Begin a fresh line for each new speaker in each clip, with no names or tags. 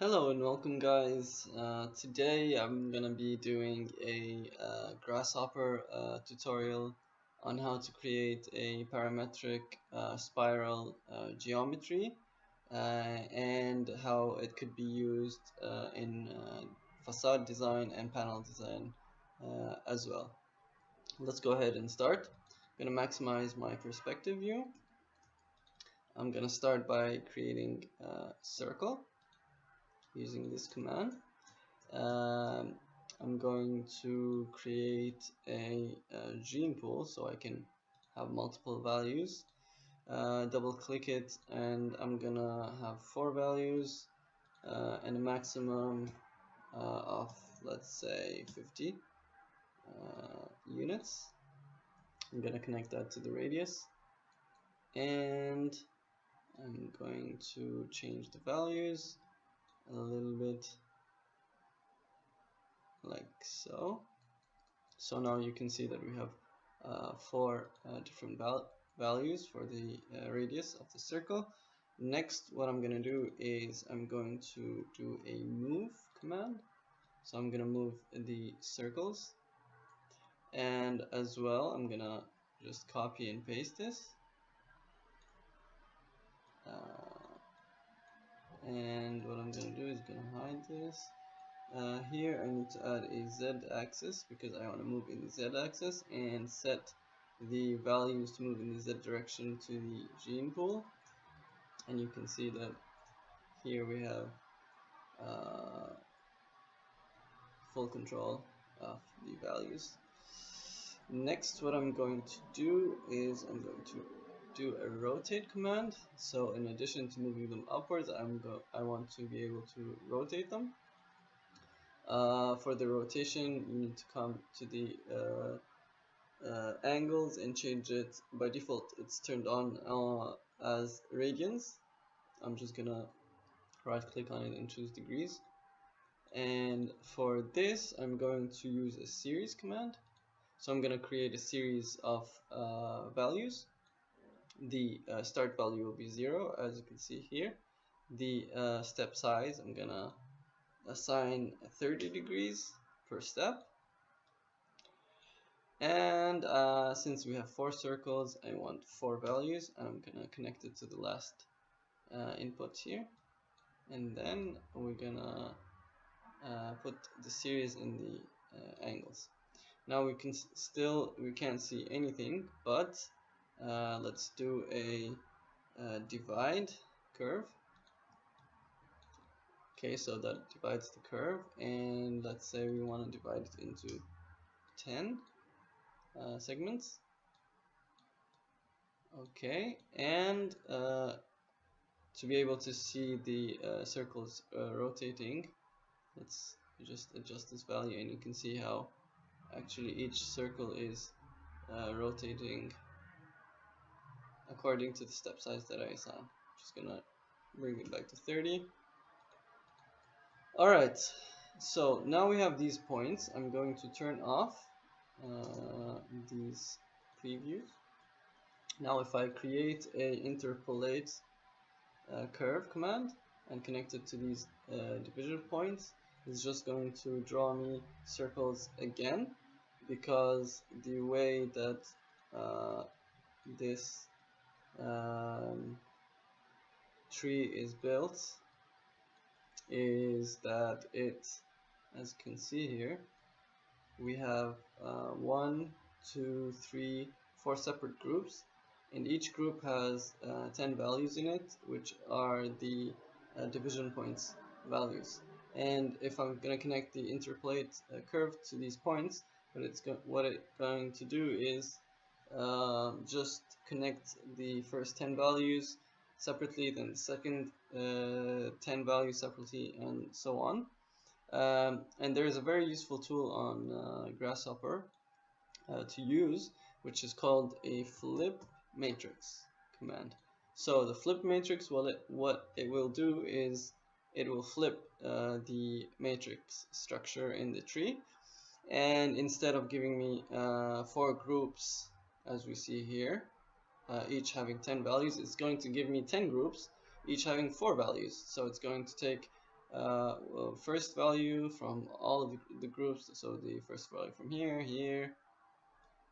Hello and welcome, guys. Today I'm gonna be doing a Grasshopper tutorial on how to create a parametric spiral geometry and how it could be used in facade design and panel design as well. Let's go ahead and start. I'm gonna maximize my perspective view. I'm gonna start by creating a circle using this command. um, I'm going to create a gene pool so I can have multiple values. Double click it and I'm gonna have 4 values and a maximum of, let's say, 50 units. I'm gonna connect that to the radius and I'm going to change the values a little bit like so. So now you can see that we have 4 different values for the radius of the circle. Next, what I'm going to do is I'm going to do a move command. So I'm going to move the circles, and as well I'm going to just copy and paste this. And what I'm going to do is going to hide this. Here I need to add a z-axis because I want to move in the z-axis and set the values to move in the z direction to the gene pool. And you can see that here we have full control of the values. Next, what I'm going to do is I'm going to do a rotate command. So in addition to moving them upwards, I want to be able to rotate them. For the rotation, you need to come to the angles and change it. By default, it's turned on as radians. I'm just gonna right click on it and choose degrees. And for this, I'm going to use a series command. So I'm gonna create a series of values. The start value will be 0, as you can see here. The step size, I'm gonna assign 30 degrees per step. And since we have 4 circles, I want 4 values, and I'm gonna connect it to the last input here. And then we're gonna put the series in the angles. Now we can't see anything, but let's do a divide curve. Okay, so that divides the curve, and let's say we want to divide it into 10 segments. Okay, and to be able to see the circles rotating, let's just adjust this value, and you can see how actually each circle is rotating according to the step size that I assign. Just gonna bring it back to 30. Alright, so now we have these points. I'm going to turn off these previews. Now if I create a interpolate curve command and connect it to these division points, it's just going to draw me circles again, because the way that this tree is built is that it, as you can see here, we have 1, 2, 3, 4 separate groups, and each group has 10 values in it, which are the division points values. And if I'm going to connect the interpolate curve to these points, what it's going to do is just connect the first 10 values separately, then the second 10 values separately, and so on. And there is a very useful tool on Grasshopper to use, which is called a flip matrix command. So the flip matrix, what it will do is it will flip the matrix structure in the tree, and instead of giving me 4 groups as we see here, each having 10 values, it's going to give me 10 groups, each having 4 values. So it's going to take first value from all of the groups, so the first value from here,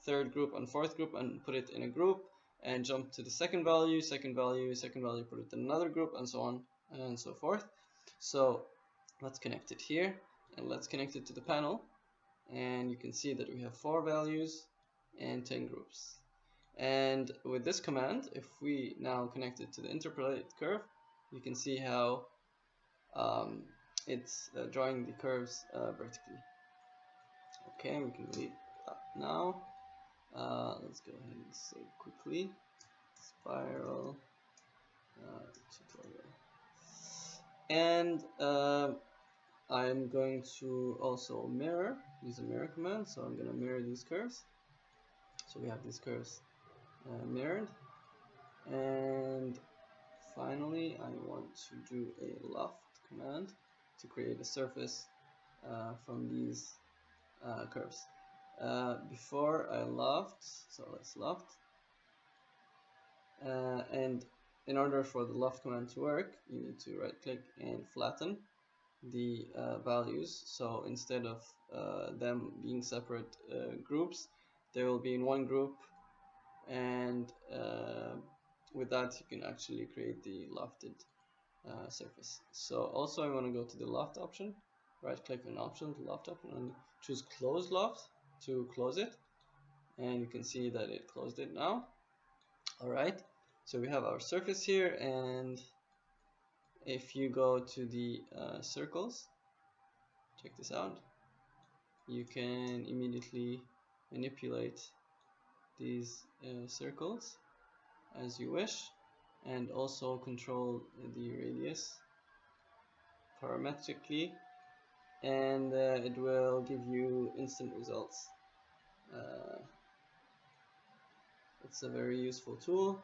third group and fourth group, and put it in a group, and jump to the second value, put it in another group, and so on and so forth. So let's connect it here, and let's connect it to the panel, and you can see that we have 4 values and 10 groups. And with this command, if we now connect it to the interpolate curve, you can see how it's drawing the curves vertically. Okay, we can delete that now. Let's go ahead and save quickly. Spiral tutorial. And I'm going to also use a mirror command. So I'm going to mirror these curves. So we have these curves mirrored. And finally, I want to do a loft command to create a surface from these curves. Before I loft, so let's loft. And in order for the loft command to work, you need to right click and flatten the values. So instead of them being separate groups, they will be in one group, and with that you can actually create the lofted surface. So also I want to go to the loft option, right click on option, the loft option, and choose close loft to close it, and you can see that it closed it now. Alright, so we have our surface here, and if you go to the circles, check this out, you can immediately manipulate these circles as you wish, and also control the radius parametrically, and it will give you instant results. It's a very useful tool.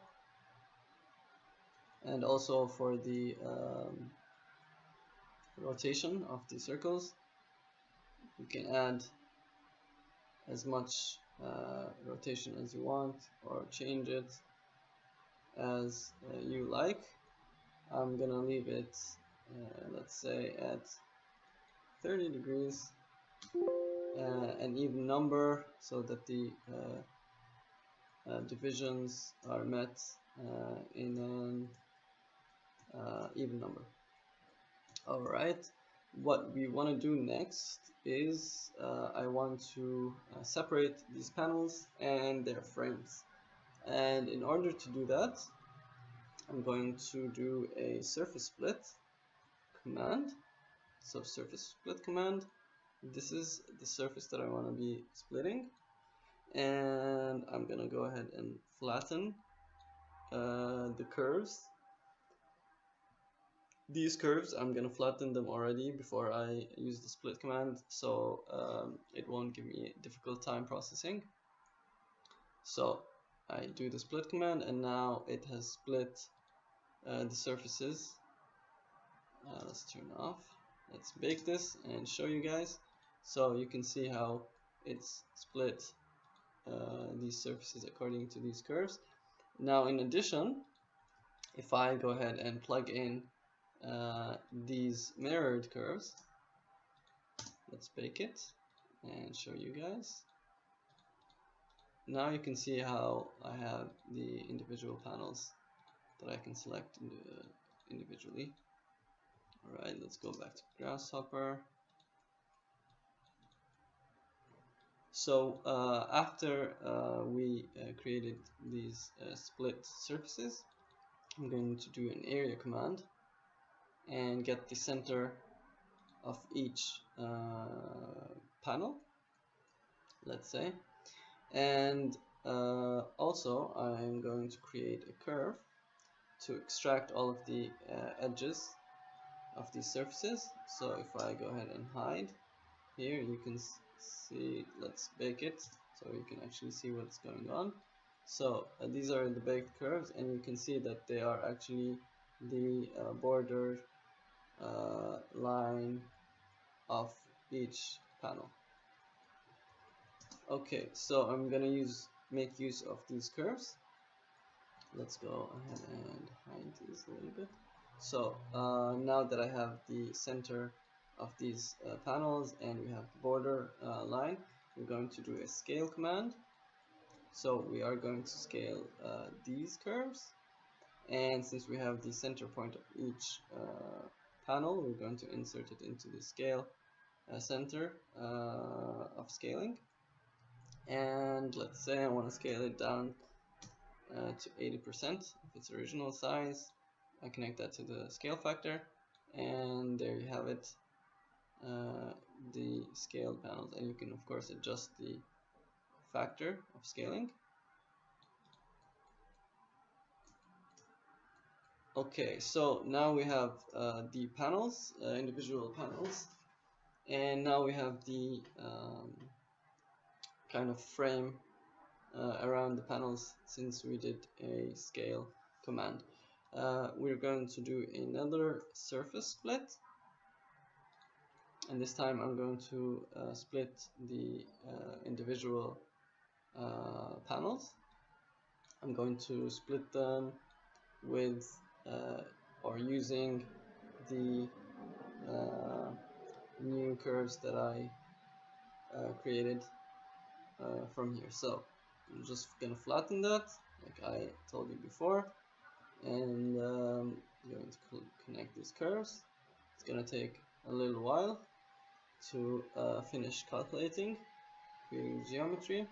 And also for the rotation of the circles, you can add as much rotation as you want, or change it as you like. I'm gonna leave it let's say at 30 degrees, an even number, so that the divisions are met in an even number. Alright, what we want to do next is I want to separate these panels and their frames, and in order to do that, I'm going to do a surface split command. So surface split command, this is the surface that I want to be splitting, and I'm gonna go ahead and flatten the curves. These curves, I'm gonna flatten them already before I use the split command, so it won't give me a difficult time processing. So I do the split command, and now it has split the surfaces. Let's turn off. Let's bake this and show you guys. So you can see how it's split these surfaces according to these curves. Now in addition, if I go ahead and plug in these mirrored curves, let's bake it and show you guys. Now you can see how I have the individual panels that I can select individually. Alright, let's go back to Grasshopper. So after we created these split surfaces, I'm going to do an area command and get the center of each panel, let's say, and also I'm going to create a curve to extract all of the edges of these surfaces. So if I go ahead and hide here, you can see, let's bake it so you can actually see what's going on. So these are the baked curves, and you can see that they are actually the border line of each panel. Okay, so I'm gonna make use of these curves. Let's go ahead and hide these a little bit. So now that I have the center of these panels and we have the border line, we're going to do a scale command. So we are going to scale these curves, and since we have the center point of each panel, we're going to insert it into the scale center of scaling. And let's say I want to scale it down to 80% of its original size. I connect that to the scale factor, and there you have it, the scaled panels. And you can of course adjust the factor of scaling. Okay, so now we have the panels, individual panels, and now we have the kind of frame around the panels since we did a scale command. We're going to do another surface split, and this time I'm going to split the individual panels. I'm going to split them with or using the new curves that I created from here. So I'm just gonna flatten that like I told you before, and I'm going to connect these curves. It's gonna take a little while to finish calculating, creating geometry.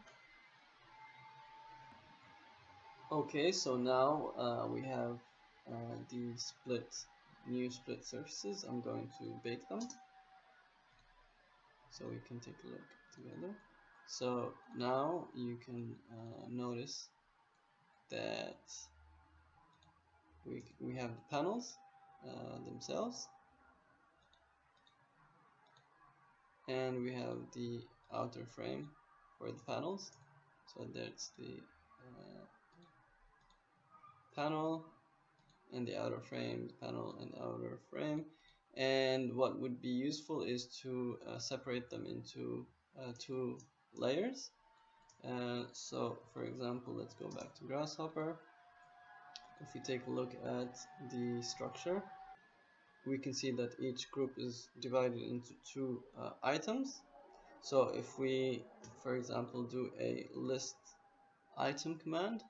Okay, so now we have the new split surfaces. I'm going to bake them so we can take a look together. So now you can notice that we have the panels themselves, and we have the outer frame for the panels. So that's the panel and the outer frame, the panel and outer frame. And what would be useful is to separate them into two layers. So for example, let's go back to Grasshopper. If we take a look at the structure, we can see that each group is divided into two items. So if we, for example, do a list item command,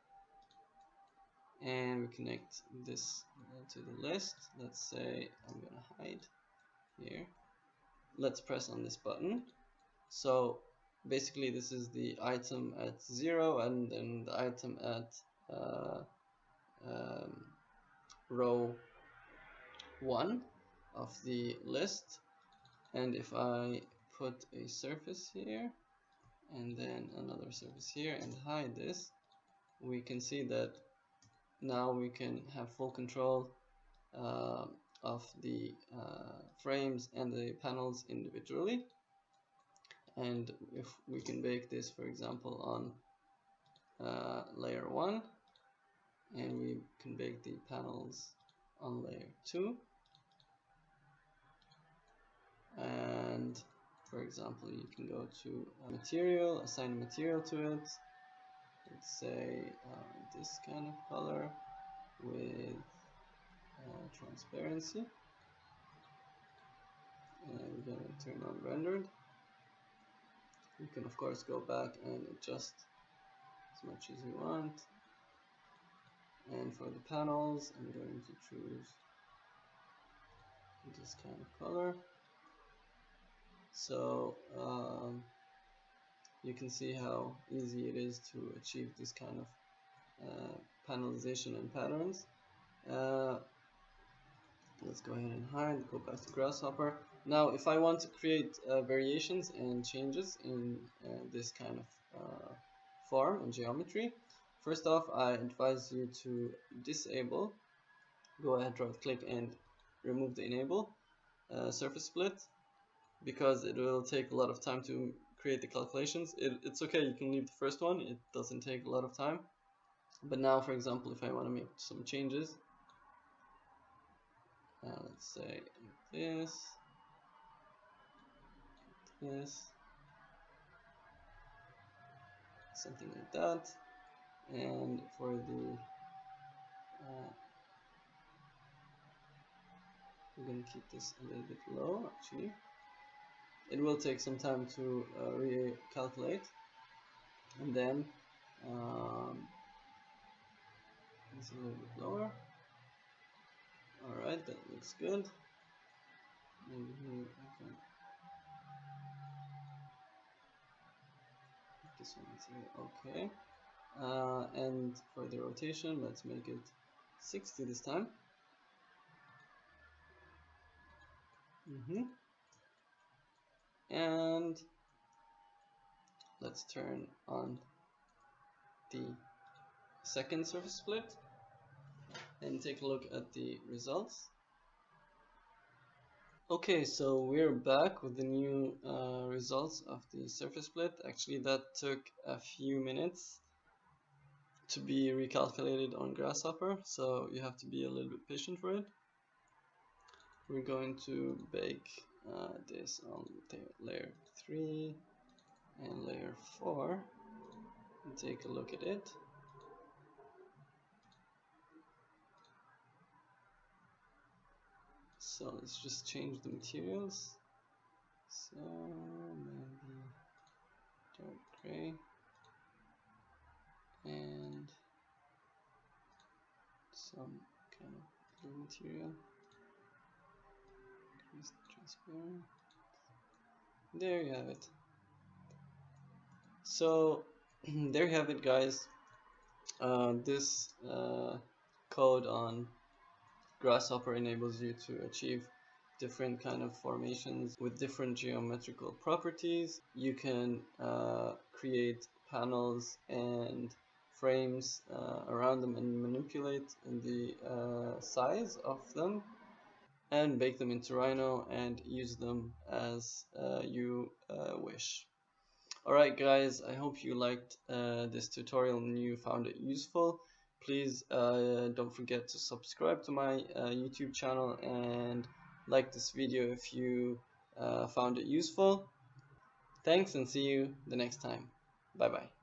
and we connect this to the list, let's say I'm gonna hide here. Let's press on this button. So basically this is the item at 0 and then the item at row 1 of the list. And if I put a surface here and then another surface here and hide this, we can see that now we can have full control of the frames and the panels individually. And if we can bake this, for example, on layer 1, and we can bake the panels on layer 2, and for example you can go to material, assign a material to it. Let's say this kind of color with transparency, and we're going to turn on rendered. You can of course go back and adjust as much as you want. And for the panels, I'm going to choose this kind of color. So you can see how easy it is to achieve this kind of panelization and patterns. Let's go ahead and hide, go back to Grasshopper. Now if I want to create variations and changes in this kind of form and geometry, first off I advise you to disable, go ahead, right click and remove the enable surface split, because it will take a lot of time to create the calculations. It's okay, you can leave the first one, it doesn't take a lot of time. But now for example, if I want to make some changes, let's say this, something like that. And for the We're going to keep this a little bit low actually. It will take some time to recalculate, and then it's a little bit lower. Alright, that looks good. Maybe here I can make this one here. Okay. And for the rotation, let's make it 60 this time. And let's turn on the second surface split and take a look at the results. Okay, so we're back with the new results of the surface split. Actually, that took a few minutes to be recalculated on Grasshopper, so you have to be a little bit patient for it. We're going to bake this on layer 3 and layer 4 and take a look at it. So let's just change the materials. So maybe dark gray and some kind of blue material. Transparent. There you have it. So there you have it, guys. This code on Grasshopper enables you to achieve different kind of formations with different geometrical properties. You can create panels and frames around them and manipulate the size of them and bake them into Rhino and use them as you wish. Alright guys, I hope you liked this tutorial and you found it useful. Please don't forget to subscribe to my YouTube channel and like this video if you found it useful. Thanks and see you the next time. Bye bye.